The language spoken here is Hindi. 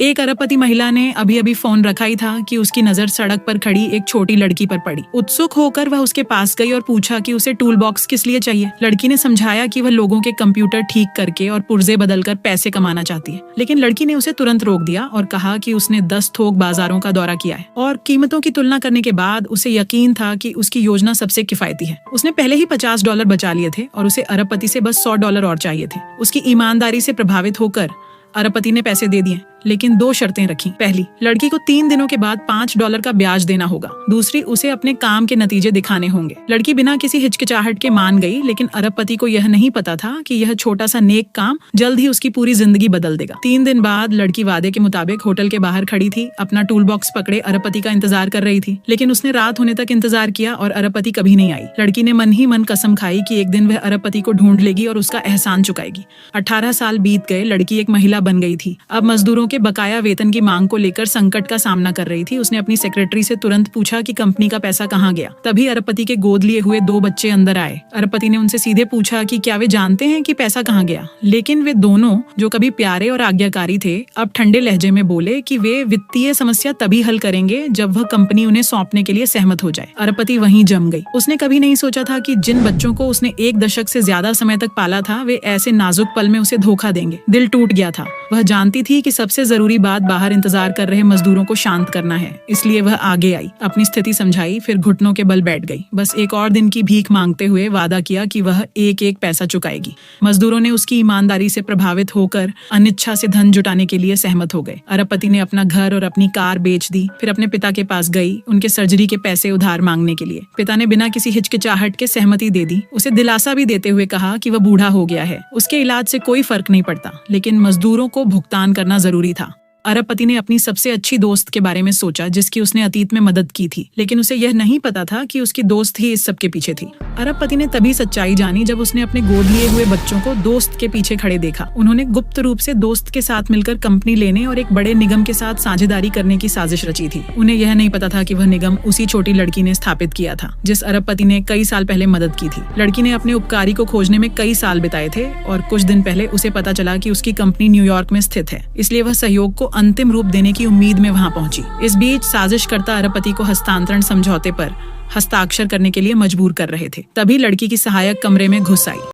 एक अरबपति महिला ने अभी अभी फोन रखा ही था कि उसकी नजर सड़क पर खड़ी एक छोटी लड़की पर पड़ी। उत्सुक होकर वह उसके पास गई और पूछा कि उसे टूल बॉक्स किस लिए चाहिए। लड़की ने समझाया कि वह लोगों के कंप्यूटर ठीक करके और पुर्जे बदलकर पैसे कमाना चाहती है। लेकिन लड़की ने उसे तुरंत रोक दिया और कहा कि उसने 10 थोक बाजारों का दौरा किया है और कीमतों की तुलना करने के बाद उसे यकीन था कि उसकी योजना सबसे किफायती है। उसने पहले ही $50 बचा लिए थे और उसे अरबपति से बस $100 और चाहिए थे। उसकी ईमानदारी से प्रभावित होकर अरबपति ने पैसे दे दिए, लेकिन 2 शर्तें रखी। पहली, लड़की को 3 दिनों के बाद $5 का ब्याज देना होगा। दूसरी, उसे अपने काम के नतीजे दिखाने होंगे। लड़की बिना किसी हिचकिचाहट के मान गई, लेकिन अरबपति को यह नहीं पता था कि यह छोटा सा नेक काम जल्द ही उसकी पूरी जिंदगी बदल देगा। 3 दिन बाद लड़की वादे के मुताबिक होटल के बाहर खड़ी थी, अपना टूल बॉक्स पकड़े अरबपति का इंतजार कर रही थी। लेकिन उसने रात होने तक इंतजार किया और अरबपति कभी नहीं आई। लड़की ने मन ही मन कसम खाई कि एक दिन वह अरबपति को ढूंढ लेगी और उसका एहसान चुकाएगी। 18 साल बीत गए, लड़की एक महिला बन गई थी। अब मजदूरों के बकाया वेतन की मांग को लेकर संकट का सामना कर रही थी। उसने अपनी सेक्रेटरी से तुरंत पूछा कि कंपनी का पैसा कहाँ गया। तभी अरबपति के गोद लिए हुए 2 बच्चे अंदर आए। अरबपति ने उनसे सीधे पूछा कि क्या वे जानते हैं कि पैसा कहाँ गया। लेकिन वे दोनों, जो कभी प्यारे और आज्ञाकारी थे, अब ठंडे लहजे में बोले कि वे वित्तीय समस्या तभी हल करेंगे जब वह कंपनी उन्हें सौंपने के लिए सहमत हो जाए। अरबपति वहीं जम गई। उसने कभी नहीं सोचा था कि जिन बच्चों को उसने 1 दशक से ज्यादा समय तक पाला था, वे ऐसे नाजुक पल में उसे धोखा देंगे। दिल टूट गया था। वह जानती थी कि सबसे जरूरी बात बाहर इंतजार कर रहे मजदूरों को शांत करना है। इसलिए वह आगे आई, अपनी स्थिति समझाई, फिर घुटनों के बल बैठ गई। बस एक और दिन की भीख मांगते हुए वादा किया कि वह एक पैसा चुकाएगी। मजदूरों ने उसकी ईमानदारी से प्रभावित होकर अनिच्छा से धन जुटाने के लिए सहमत हो गए। अरबपति ने अपना घर और अपनी कार बेच दी। फिर अपने पिता के पास गई, उनके सर्जरी के पैसे उधार मांगने के लिए। पिता ने बिना किसी हिचकिचाहट के सहमति दे दी। उसे दिलासा भी देते हुए कहा कि वह बूढ़ा हो गया है, उसके इलाज से कोई फर्क नहीं पड़ता, लेकिन मजदूरों को भुगतान करना जरूरी था। अरबपति ने अपनी सबसे अच्छी दोस्त के बारे में सोचा, जिसकी उसने अतीत में मदद की थी, लेकिन उसे यह नहीं पता था कि उसकी दोस्त ही इस सब के पीछे थी। अरबपति ने तभी सच्चाई जानी जब उसने अपने गोद लिए हुए बच्चों को दोस्त के पीछे खड़े देखा। उन्होंने गुप्त रूप से दोस्त के साथ मिलकर कंपनी लेने और एक बड़े निगम के साथ साझेदारी करने की साजिश रची थी। उन्हें यह नहीं पता था कि वह निगम उसी छोटी लड़की ने स्थापित किया था, जिस अरबपति ने कई साल पहले मदद की थी। लड़की ने अपने उपकारी को खोजने में कई साल बिताए थे और कुछ दिन पहले उसे पता चला कि उसकी कंपनी न्यूयॉर्क में स्थित है। इसलिए वह सहयोग को अंतिम रूप देने की उम्मीद में वहां पहुंची। इस बीच साजिशकर्ता अरबपति को हस्तांतरण समझौते पर हस्ताक्षर करने के लिए मजबूर कर रहे थे। तभी लड़की की सहायक कमरे में घुस आई।